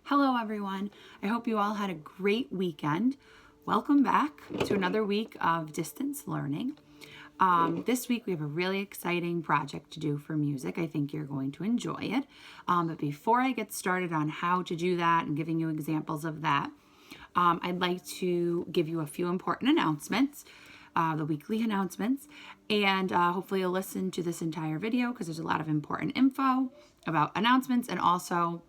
Hello everyone. I hope you all had a great weekend. Welcome back to another week of distance learning. This week we have a really exciting project to do for music. I think you're going to enjoy it. But before I get started on how to do that and giving you examples of that, I'd like to give you a few important announcements, the weekly announcements, and hopefully you'll listen to this entire video because there's a lot of important info about announcements and also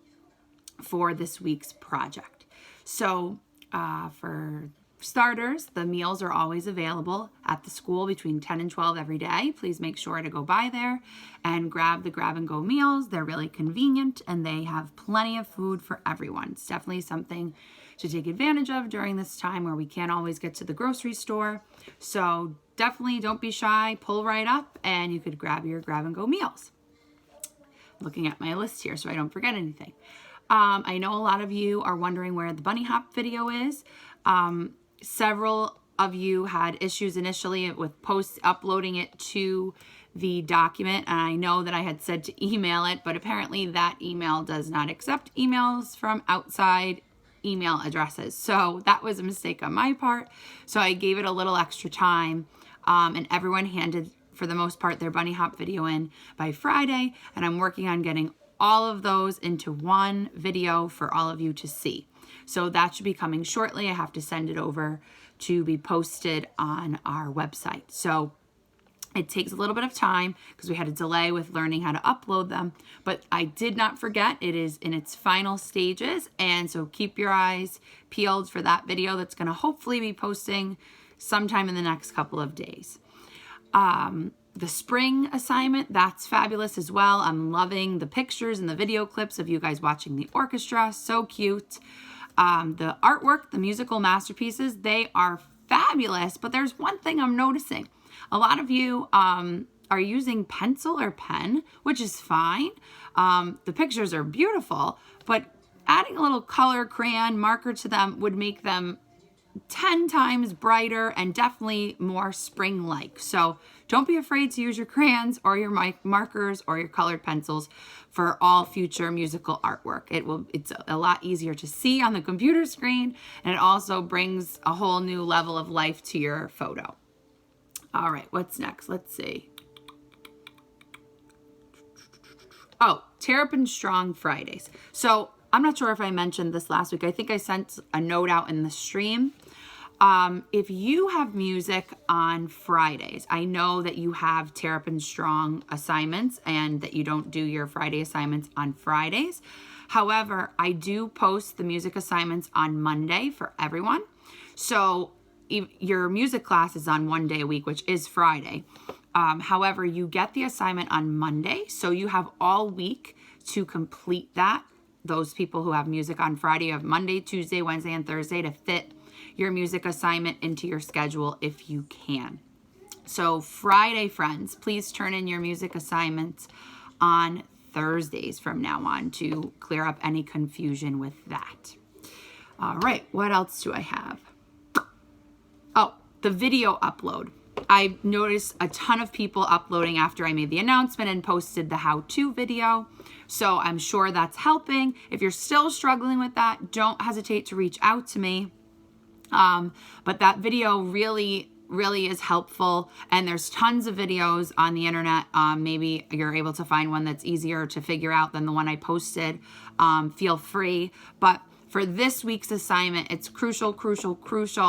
for this week's project. So for starters, the meals are always available at the school between 10 and 12 every day. Please make sure to go by there and grab the grab and go meals. They're really convenient and they have plenty of food for everyone. It's definitely something to take advantage of during this time where we can't always get to the grocery store. So definitely don't be shy, pull right up and you could grab your grab and go meals. Looking at my list here so I don't forget anything. I know a lot of you are wondering where the bunny hop video is. Several of you had issues initially with uploading it to the document, and I know that I had said to email it, but apparently that email does not accept emails from outside email addresses. So that was a mistake on my part. So I gave it a little extra time, and everyone handed, for the most part, their bunny hop video in by Friday, and I'm working on getting all of those into one video for all of you to see. So that should be coming shortly. I have to send it over to be posted on our website. So it takes a little bit of time because we had a delay with learning how to upload them, but I did not forget it is in its final stages. And so keep your eyes peeled for that video that's going to hopefully be posting sometime in the next couple of days. The spring assignment, that's fabulous as well. I'm loving the pictures and the video clips of you guys watching the orchestra. So cute. The artwork, the musical masterpieces, they are fabulous. But there's one thing I'm noticing. A lot of you are using pencil or pen, which is fine. The pictures are beautiful, but adding a little color, crayon, marker to them would make them 10 times brighter and definitely more spring-like. So don't be afraid to use your crayons or your markers or your colored pencils for all future musical artwork. It's a lot easier to see on the computer screen, and it also brings a whole new level of life to your photo. All right, what's next? Let's see. Oh, Terrapin Strong Fridays. So I'm not sure if I mentioned this last week. I think I sent a note out in the stream. If you have music on Fridays, I know that you have Terrapin Strong assignments and that you don't do your Friday assignments on Fridays. However, I do post the music assignments on Monday for everyone. So your music class is on one day a week, which is Friday. However, you get the assignment on Monday, so you have all week to complete that. Those people who have music on Friday have Monday, Tuesday, Wednesday, and Thursday to fit your music assignment into your schedule if you can. So Friday, friends, please turn in your music assignments on Thursdays from now on to clear up any confusion with that. All right, what else do I have? Oh, the video upload. I noticed a ton of people uploading after I made the announcement and posted the how-to video. So I'm sure that's helping. If you're still struggling with that, don't hesitate to reach out to me. But that video really is helpful. And there's tons of videos on the internet. Maybe you're able to find one that's easier to figure out than the one I posted. Feel free. But for this week's assignment, it's crucial.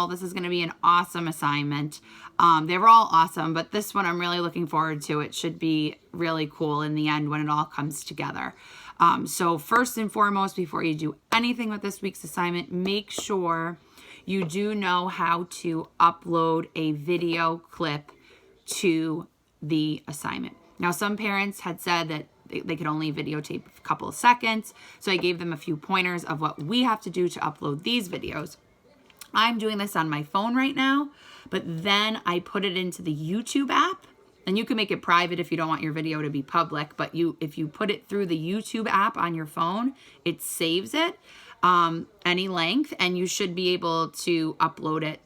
This is going to be an awesome assignment. They were all awesome, but this one I'm really looking forward to. It should be really cool in the end when it all comes together. So first and foremost, before you do anything with this week's assignment, make sure you do know how to upload a video clip to the assignment. Now, some parents had said that they could only videotape a couple of seconds. So I gave them a few pointers of what we have to do to upload these videos. I'm doing this on my phone right now, but then I put it into the YouTube app. And you can make it private if you don't want your video to be public, but if you put it through the YouTube app on your phone, it saves it any length, and you should be able to upload it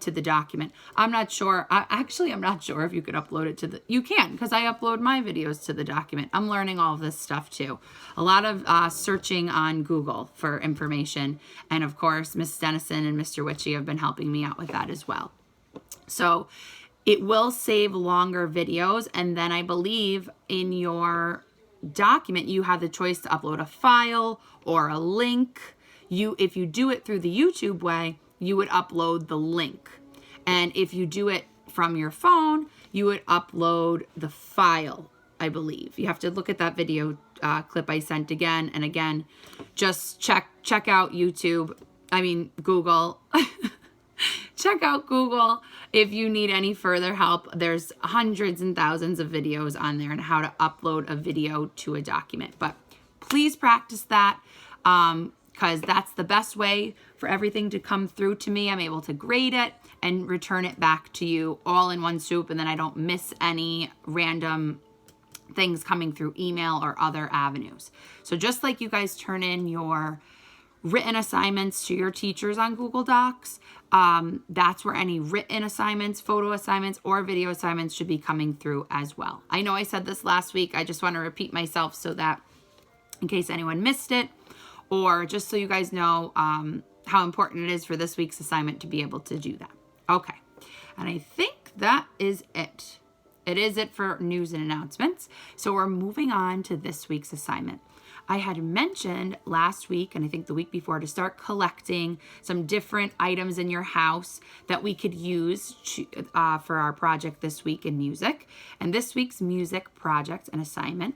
to the document. I'm not sure. I'm not sure if you could upload it to the, you can, because I upload my videos to the document. I'm learning all of this stuff too. A lot of searching on Google for information. And of course, Miss Dennison and Mr. Witchy have been helping me out with that as well. So it will save longer videos. And then I believe in your document, you have the choice to upload a file or a link. If you do it through the YouTube way, you would upload the link. And if you do it from your phone, you would upload the file, I believe. You have to look at that video clip I sent again and again. Just check out YouTube. Google. Check out Google if you need any further help. There's hundreds and thousands of videos on there on how to upload a video to a document. But please practice that because that's the best way for everything to come through to me. I'm able to grade it and return it back to you all in one swoop, and then I don't miss any random things coming through email or other avenues. So just like you guys turn in your written assignments to your teachers on Google Docs, that's where any written assignments, photo assignments, or video assignments should be coming through as well. I know I said this last week. I just want to repeat myself so that in case anyone missed it, or just so you guys know how important it is for this week's assignment to be able to do that. Okay, and I think that is it. It is it for news and announcements. So we're moving on to this week's assignment. I had mentioned last week, and I think the week before, to start collecting some different items in your house that we could use for our project this week in music. And this week's music project and assignment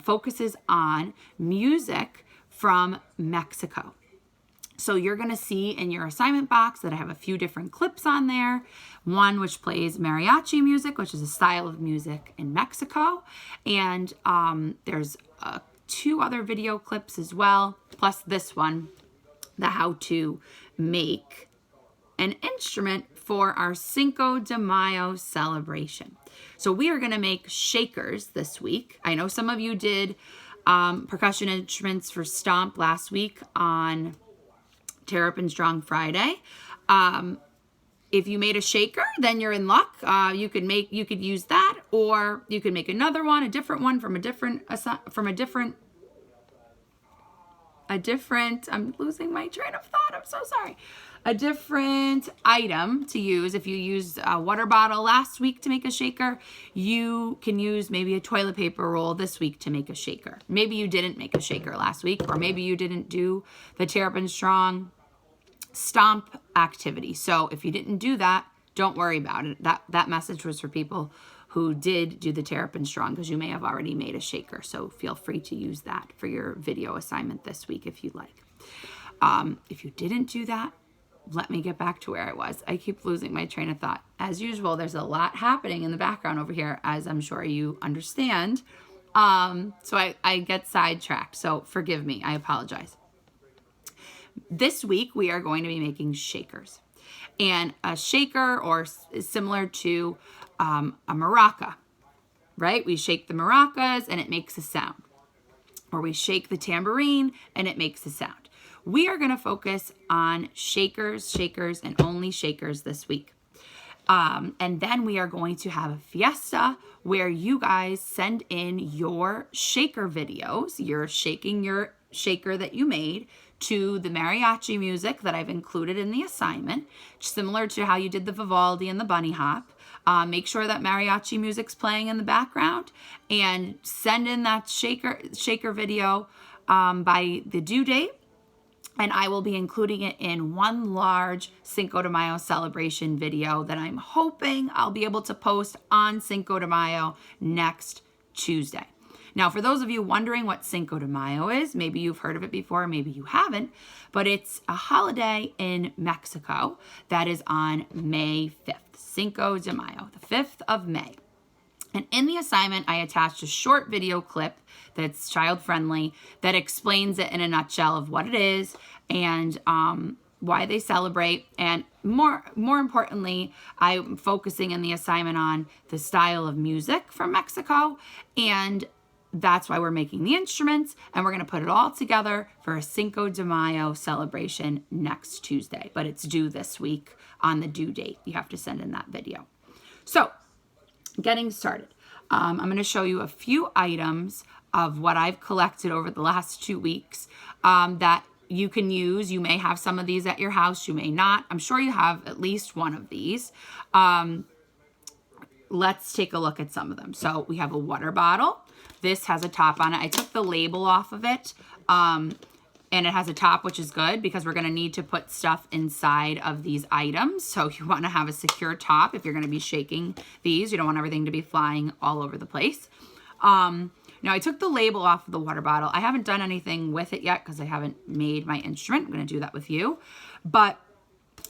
focuses on music from Mexico. So you're going to see in your assignment box that I have a few different clips on there. One which plays mariachi music, which is a style of music in Mexico. And there's two other video clips as well, plus this one, the how to make an instrument for our Cinco de Mayo celebration. So we are going to make shakers this week. I know some of you did percussion instruments for Stomp last week on Tear Up and Strong Friday. If you made a shaker, then you're in luck. You could use that, or you could make another one, a different one from a different. I'm losing my train of thought. I'm so sorry. A different item to use. If you used a water bottle last week to make a shaker, you can use maybe a toilet paper roll this week to make a shaker. Maybe you didn't make a shaker last week, or maybe you didn't do the Tear Up and Strong Stomp activity. So if you didn't do that, don't worry about it. That message was for people who did do the Tear Up and Strong, because you may have already made a shaker. So feel free to use that for your video assignment this week if you'd like. If you didn't do that, let me get back to where I was. I keep losing my train of thought. As usual, there's a lot happening in the background over here, as I'm sure you understand. So I get sidetracked. So forgive me. I apologize. This week, we are going to be making shakers. And a shaker, or is similar to a maraca, right? We shake the maracas and it makes a sound. Or we shake the tambourine and it makes a sound. We are going to focus on shakers, and only shakers this week. And then we are going to have a fiesta where you guys send in your shaker videos. You're shaking your shaker that you made to the mariachi music that I've included in the assignment, similar to how you did the Vivaldi and the bunny hop. Make sure that mariachi music's playing in the background, and send in that shaker video by the due date. And I will be including it in one large Cinco de Mayo celebration video that I'm hoping I'll be able to post on Cinco de Mayo next Tuesday. Now, for those of you wondering what Cinco de Mayo is, maybe you've heard of it before, maybe you haven't, but it's a holiday in Mexico that is on May 5th, Cinco de Mayo, the 5th of May. And in the assignment, I attached a short video clip that's child-friendly that explains it in a nutshell of what it is and why they celebrate. And more importantly, I'm focusing in the assignment on the style of music from Mexico and that's why we're making the instruments, and we're going to put it all together for a Cinco de Mayo celebration next Tuesday. But it's due this week on the due date. You have to send in that video. So, getting started. I'm going to show you a few items of what I've collected over the last 2 weeks that you can use. You may have some of these at your house. You may not. I'm sure you have at least one of these. Let's take a look at some of them. So we have a water bottle. This has a top on it. I took the label off of it. And it has a top, which is good because we're going to need to put stuff inside of these items. So you want to have a secure top if you're going to be shaking these. You don't want everything to be flying all over the place. Now I took the label off of the water bottle. I haven't done anything with it yet because I haven't made my instrument. I'm going to do that with you. But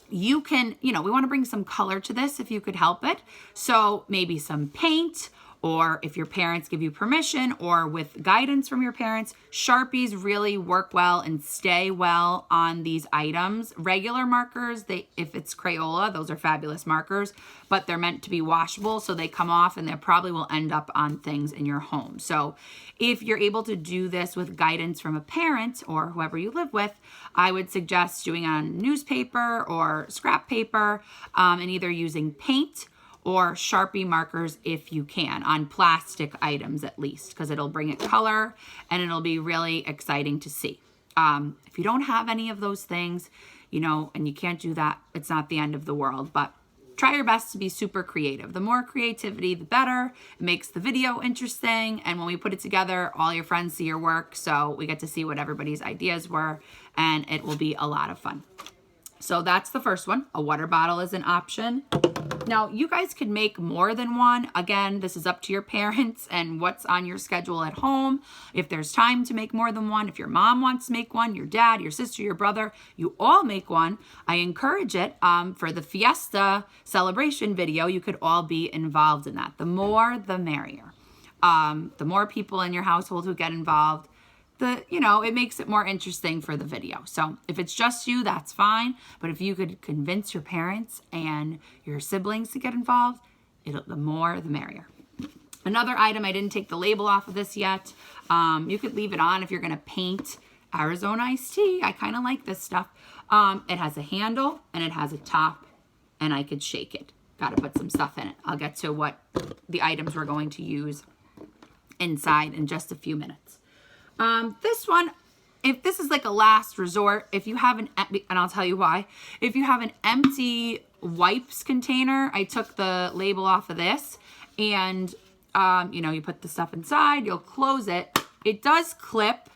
you can, we want to bring some color to this if you could help it. So maybe some paint, or if your parents give you permission, or with guidance from your parents, Sharpies really work well and stay well on these items. Regular markers, if it's Crayola, those are fabulous markers, but they're meant to be washable, so they come off and they probably will end up on things in your home. So if you're able to do this with guidance from a parent or whoever you live with, I would suggest doing it on newspaper or scrap paper, and either using paint or Sharpie markers if you can, on plastic items at least, because it'll bring it color and it'll be really exciting to see. If you don't have any of those things, and you can't do that, it's not the end of the world, but try your best to be super creative. The more creativity, the better. It makes the video interesting, and when we put it together, all your friends see your work, so we get to see what everybody's ideas were, and it will be a lot of fun. So that's the first one. A water bottle is an option. Now, you guys could make more than one. Again, this is up to your parents and what's on your schedule at home. If there's time to make more than one, if your mom wants to make one, your dad, your sister, your brother, you all make one. I encourage it. For the fiesta celebration video, you could all be involved in that. The more, the merrier. The more people in your household who get involved, it makes it more interesting for the video. So if it's just you, that's fine. But if you could convince your parents and your siblings to get involved, the more, the merrier. Another item, I didn't take the label off of this yet. You could leave it on if you're going to paint Arizona iced tea. I kind of like this stuff. It has a handle and it has a top, and I could shake it. Got to put some stuff in it. I'll get to what the items we're going to use inside in just a few minutes. This one, if this is like a last resort, if you have and I'll tell you why, if you have an empty wipes container, I took the label off of this, and, you put the stuff inside, you'll close it. It does clip,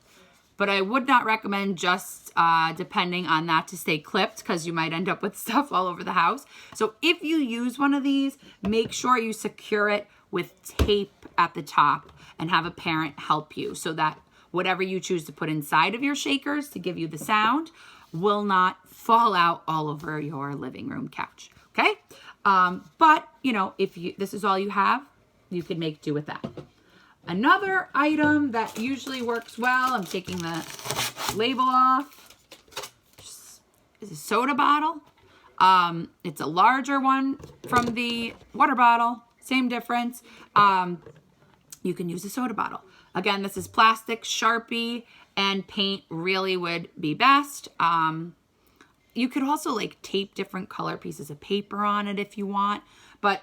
but I would not recommend just, depending on that to stay clipped, because you might end up with stuff all over the house. So if you use one of these, make sure you secure it with tape at the top and have a parent help you so that whatever you choose to put inside of your shakers to give you the sound will not fall out all over your living room couch, okay? But, if this is all you have, you can make do with that. Another item that usually works well, I'm taking the label off, is a soda bottle. It's a larger one from the water bottle, same difference. You can use a soda bottle. Again, this is plastic, Sharpie, and paint really would be best. You could also tape different color pieces of paper on it if you want. But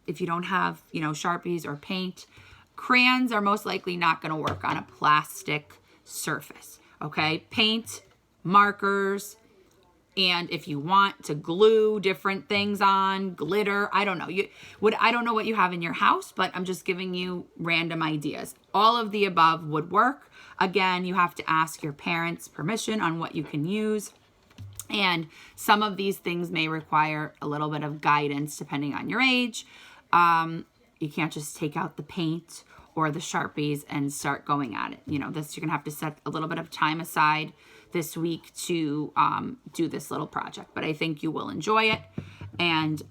if you don't have, Sharpies or paint, crayons are most likely not going to work on a plastic surface. Okay, paint, markers, and if you want to glue different things on, glitter, I don't know. I don't know what you have in your house, but I'm just giving you random ideas. All of the above would work. Again, you have to ask your parents' permission on what you can use. And some of these things may require a little bit of guidance depending on your age. You can't just take out the paint or the Sharpies and start going at it. You're going to have to set a little bit of time aside this week to do this little project, but I think you will enjoy it. And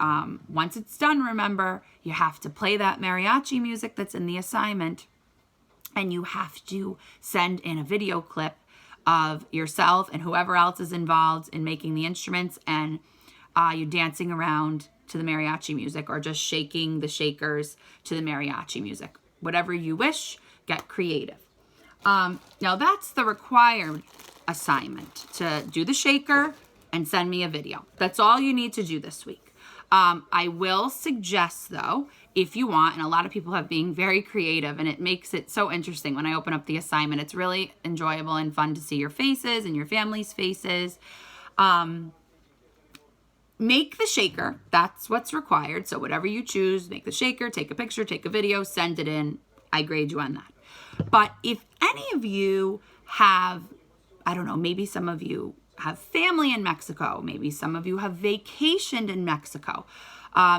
once it's done, remember, you have to play that mariachi music that's in the assignment, and you have to send in a video clip of yourself and whoever else is involved in making the instruments, and you dancing around to the mariachi music or just shaking the shakers to the mariachi music. Whatever you wish get creative. Now that's the required assignment, to do the shaker and send me a video. That's all you need to do this week. I will suggest though, if you want, and a lot of people have been very creative and it makes it so interesting when I open up the assignment. It's really enjoyable and fun to see your faces and your family's faces. Make the shaker. That's what's required. So whatever you choose, make the shaker, take a picture, take a video, send it in. I grade you on that. But if any of you have, I don't know, maybe some of you have family in Mexico. Maybe some of you have vacationed in Mexico.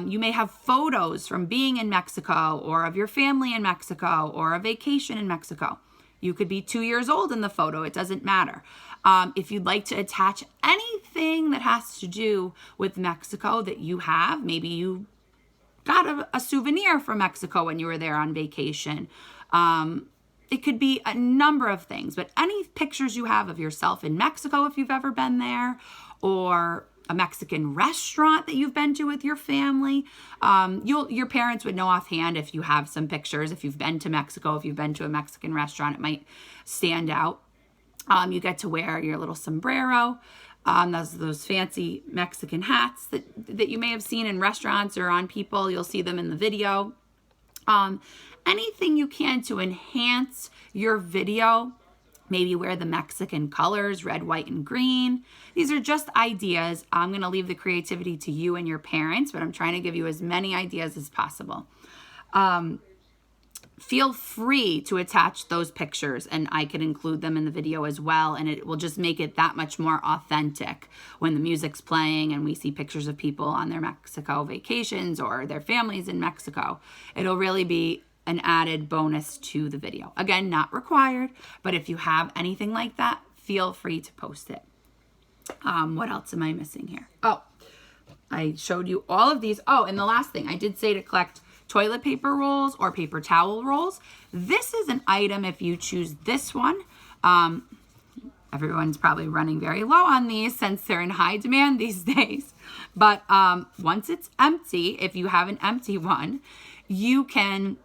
You may have photos from being in Mexico, or of your family in Mexico, or a vacation in Mexico. You could be 2 years old in the photo. It doesn't matter. If you'd like to attach anything that has to do with Mexico that you have, maybe you got a souvenir from Mexico when you were there on vacation. It could be a number of things, but any pictures you have of yourself in Mexico, if you've ever been there, or a Mexican restaurant that you've been to with your family. Your parents would know offhand if you have some pictures. If you've been to Mexico, if you've been to a Mexican restaurant, it might stand out. You get to wear your little sombrero, those fancy Mexican hats that you may have seen in restaurants or on people. You'll see them in the video. Anything you can to enhance your video. Maybe wear the Mexican colors, red, white, and green. These are just ideas. I'm going to leave the creativity to you and your parents, but I'm trying to give you as many ideas as possible. Feel free to attach those pictures, and I can include them in the video as well, and it will just make it that much more authentic when the music's playing and we see pictures of people on their Mexico vacations or their families in Mexico. It'll really be an added bonus to the video. Again, not required, but if you have anything like that, feel free to post it. What else am I missing here? Oh, I showed you all of these. Oh, and the last thing, I did say to collect toilet paper rolls or paper towel rolls. This is an item if you choose this one. Everyone's probably running very low on these since they're in high demand these days. But once it's empty, if you have an empty one, you can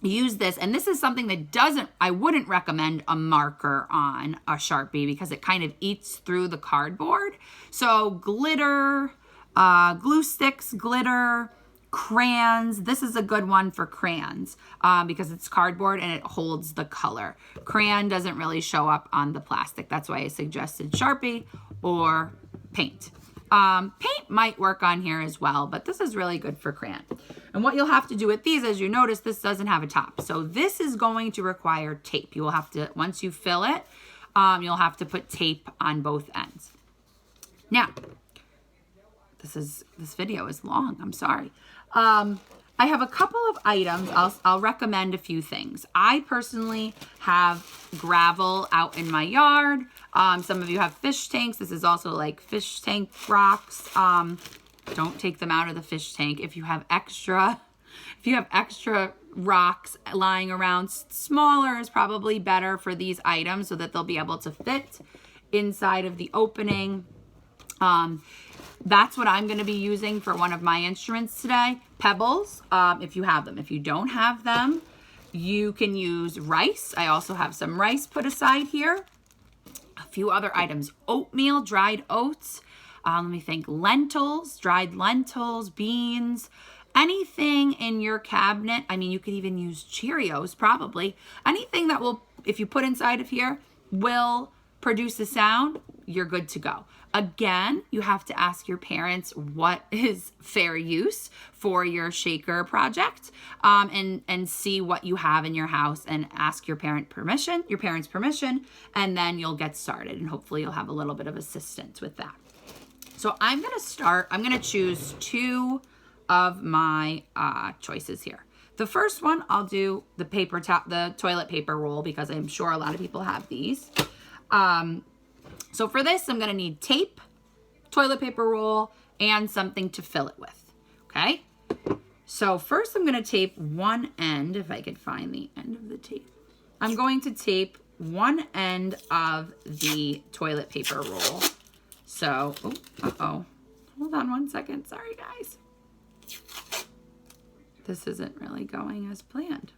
use this. And this is something that I wouldn't recommend a marker on a Sharpie because it kind of eats through the cardboard. So glitter, glue sticks, glitter, crayons. This is a good one for crayons because it's cardboard and it holds the color. Crayon doesn't really show up on the plastic. That's why I suggested Sharpie or paint. Paint might work on here as well, but this is really good for crayon. And what you'll have to do with these, as you notice, this doesn't have a top. So this is going to require tape. You will have to, once you fill it, you'll have to put tape on both ends. Now, this video is long. I'm sorry. I have a couple of items. I'll recommend a few things. I personally have gravel out in my yard. Some of you have fish tanks. This is also like fish tank rocks. Don't take them out of the fish tank. If you have extra rocks lying around, smaller is probably better for these items so that they'll be able to fit inside of the opening. That's what I'm going to be using for one of my instruments today. Pebbles, if you have them. If you don't have them, you can use rice. I also have some rice put aside here. A few other items. Oatmeal, dried oats. Let me think. Lentils, dried lentils, beans. Anything in your cabinet. I mean, you could even use Cheerios, probably. Anything that will, if you put inside of here, will produce a sound, you're good to go. Again, you have to ask your parents what is fair use for your shaker project, and see what you have in your house and ask your parents' permission, and then you'll get started and hopefully you'll have a little bit of assistance with that. So I'm going to choose two of my choices here. The first one, I'll do the toilet paper roll because I'm sure a lot of people have these. So for this, I'm going to need tape, toilet paper roll, and something to fill it with, okay? So first I'm going to tape one end, if I could find the end of the tape. I'm going to tape one end of the toilet paper roll. So, hold on one second. Sorry, guys. This isn't really going as planned.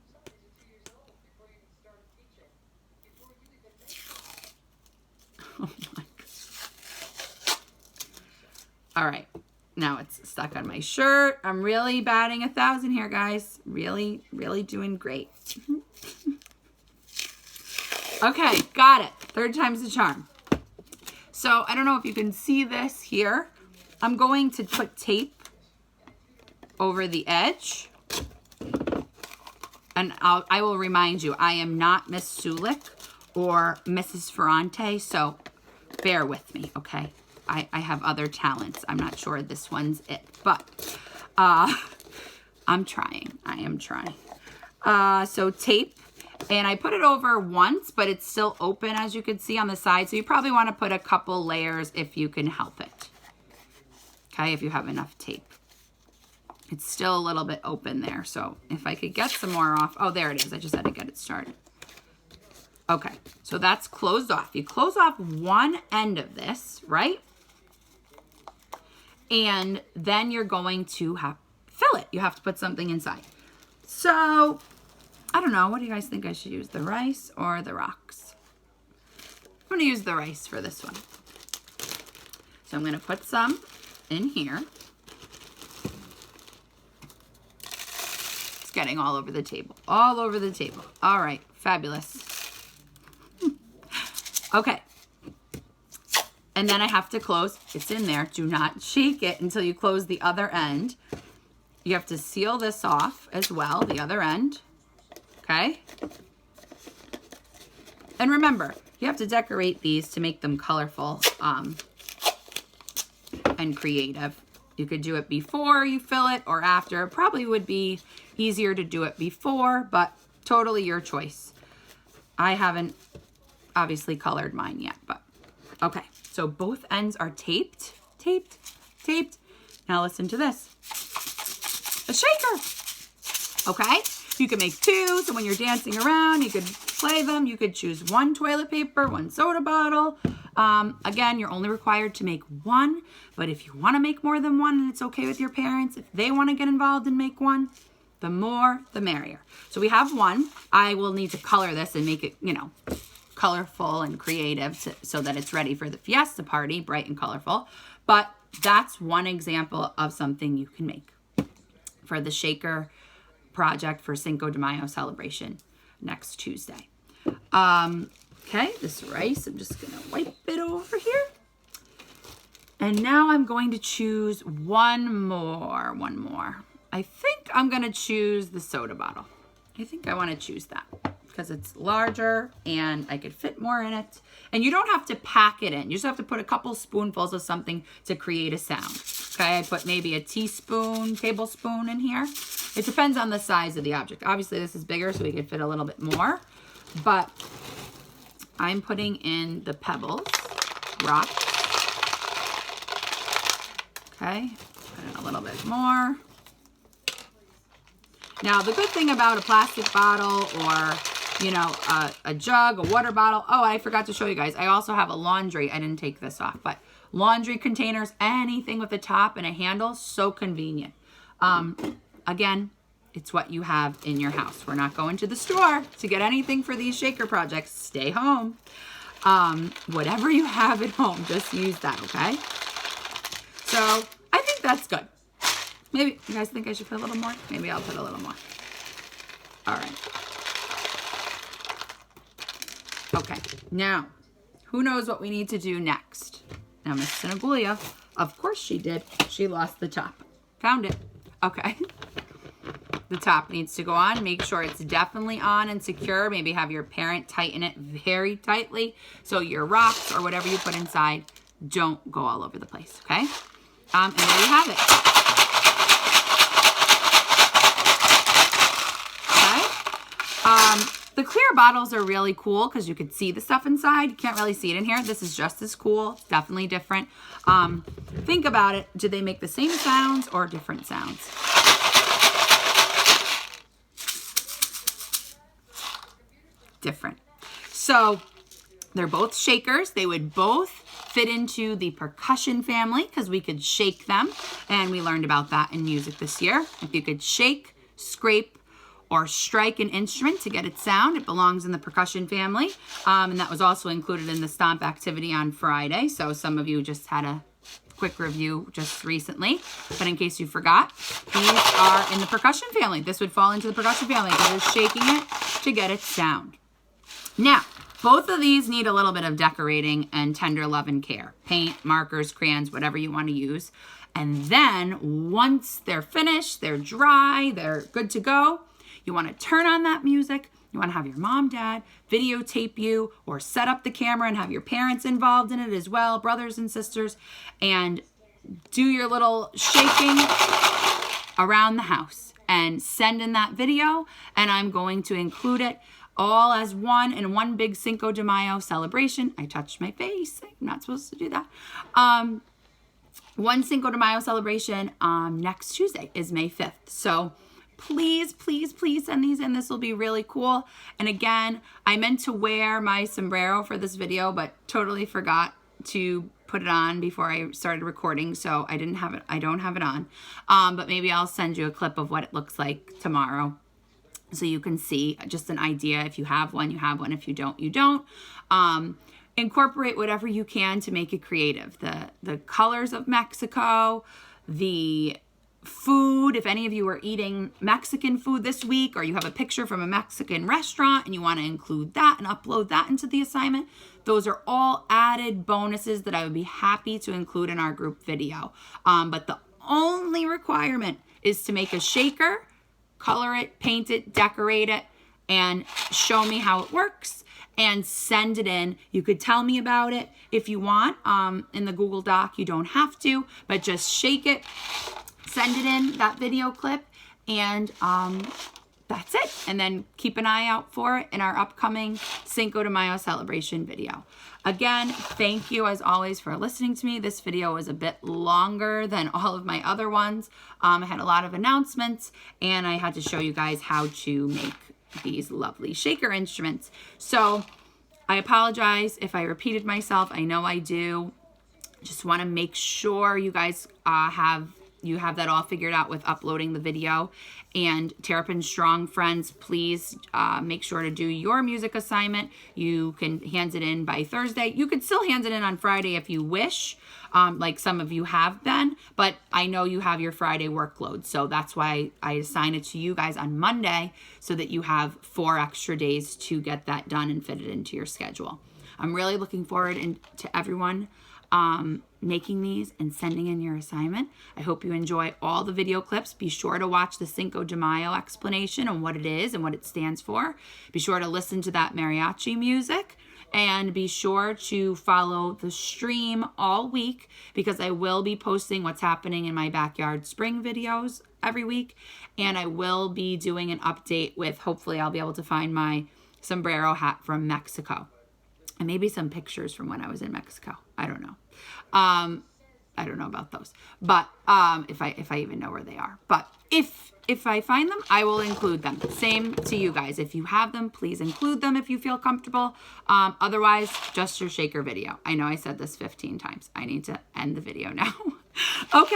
Oh my. All right. Now it's stuck on my shirt. I'm really batting 1,000 here, guys. Really, really doing great. Okay, got it. Third time's the charm. So I don't know if you can see this here. I'm going to put tape over the edge. And I will remind you, I am not Miss Sulik or Mrs. Ferrante, so bear with me, okay? I have other talents. I'm not sure this one's it, but I'm trying. I am trying. So tape, and I put it over once, but it's still open, as you can see on the side. So you probably want to put a couple layers if you can help it. Okay, if you have enough tape. It's still a little bit open there. So if I could get some more off. Oh, there it is. I just had to get it started. Okay, so that's closed off. You close off one end of this, right? And then you're going to fill it. You have to put something inside. So, I don't know. What do you guys think I should use? The rice or the rocks? I'm going to use the rice for this one. So I'm going to put some in here. It's getting all over the table. All over the table. All right. Fabulous. Okay. And then I have to close. It's in there. Do not shake it until you close the other end. You have to seal this off as well, the other end. Okay? And remember, you have to decorate these to make them colorful and creative. You could do it before you fill it or after. It probably would be easier to do it before, but totally your choice. I haven't obviously colored mine yet, but okay. So both ends are taped. Now listen to this. A shaker. Okay? You can make two, so when you're dancing around, you could play them. You could choose one toilet paper, one soda bottle. Again, you're only required to make one, but if you want to make more than one and it's okay with your parents, if they want to get involved and make one, the more, the merrier. So we have one. I will need to color this and make it, colorful and creative so that it's ready for the fiesta party, bright and colorful. But that's one example of something you can make for the shaker project for Cinco de Mayo celebration next Tuesday. Okay, this rice, I'm just gonna wipe it over here. And now I'm going to choose one more. I think I'm gonna choose the soda bottle. I think I wanna choose that because it's larger and I could fit more in it. And you don't have to pack it in. You just have to put a couple spoonfuls of something to create a sound. Okay, I put maybe a tablespoon in here. It depends on the size of the object. Obviously this is bigger so we could fit a little bit more, but I'm putting in the pebbles, rock. Okay, put in a little bit more. Now the good thing about a plastic bottle or a jug, a water bottle. Oh, I forgot to show you guys. I also have a laundry. I didn't take this off, but laundry containers, anything with a top and a handle, so convenient. Again, it's what you have in your house. We're not going to the store to get anything for these shaker projects. Stay home. Whatever you have at home, just use that, okay? So I think that's good. Maybe you guys think I should put a little more? Maybe I'll put a little more. All right. Okay, now, who knows what we need to do next? Now, Miss Sinagulia, of course she did. She lost the top. Found it. Okay. The top needs to go on. Make sure it's definitely on and secure. Maybe have your parent tighten it very tightly so your rocks or whatever you put inside don't go all over the place, okay? And there you have it. Okay? The clear bottles are really cool because you could see the stuff inside. You can't really see it in here. This is just as cool. It's definitely different. Think about it. Do they make the same sounds or different sounds? Different. So they're both shakers. They would both fit into the percussion family because we could shake them. And we learned about that in music this year. If you could shake, scrape, or strike an instrument to get its sound. It belongs in the percussion family. And that was also included in the Stomp activity on Friday. So some of you just had a quick review just recently. But in case you forgot, these are in the percussion family. This would fall into the percussion family because it's shaking it to get its sound. Now, both of these need a little bit of decorating and tender love and care. Paint, markers, crayons, whatever you want to use. And then once they're finished, they're dry, they're good to go, you want to turn on that music. You want to have your mom, dad videotape you or set up the camera and have your parents involved in it as well, brothers and sisters, and do your little shaking around the house and send in that video. And I'm going to include it all as one in one big Cinco de Mayo celebration. I touched my face. I'm not supposed to do that. One Cinco de Mayo celebration next Tuesday is May 5th. So please, please, please send these in. This will be really cool. And again, I meant to wear my sombrero for this video, but totally forgot to put it on before I started recording. So I don't have it on. But maybe I'll send you a clip of what it looks like tomorrow, so you can see just an idea. If you have one, you have one. If you don't, you don't. Incorporate whatever you can to make it creative. The colors of Mexico, the food. If any of you are eating Mexican food this week, or you have a picture from a Mexican restaurant and you want to include that and upload that into the assignment, those are all added bonuses that I would be happy to include in our group video. But the only requirement is to make a shaker, color it, paint it, decorate it, and show me how it works and send it in. You could tell me about it if you want in the Google Doc. You don't have to, but just shake it, send it in, that video clip, and that's it. And then keep an eye out for it in our upcoming Cinco de Mayo celebration video. Again, thank you as always for listening to me. This video was a bit longer than all of my other ones. I had a lot of announcements, and I had to show you guys how to make these lovely shaker instruments. So I apologize if I repeated myself. I know I do. Just want to make sure you guys have that all figured out with uploading the video. And Terrapin Strong friends, please make sure to do your music assignment. You can hand it in by Thursday. You could still hand it in on Friday if you wish, like some of you have been, but I know you have your Friday workload. So that's why I assign it to you guys on Monday, so that you have 4 extra days to get that done and fit it into your schedule. I'm really looking forward to everyone making these and sending in your assignment. I hope you enjoy all the video clips. Be sure to watch the Cinco de Mayo explanation on what it is and what it stands for. Be sure to listen to that mariachi music, and be sure to follow the stream all week, because I will be posting what's happening in my backyard spring videos every week, and I will be doing an update with, hopefully I'll be able to find my sombrero hat from Mexico. And maybe some pictures from when I was in Mexico. I don't know. I don't know about those. But if I even know where they are. But if I find them, I will include them. Same to you guys. If you have them, please include them if you feel comfortable. Otherwise, just your shaker video. I know I said this 15 times. I need to end the video now. Okay.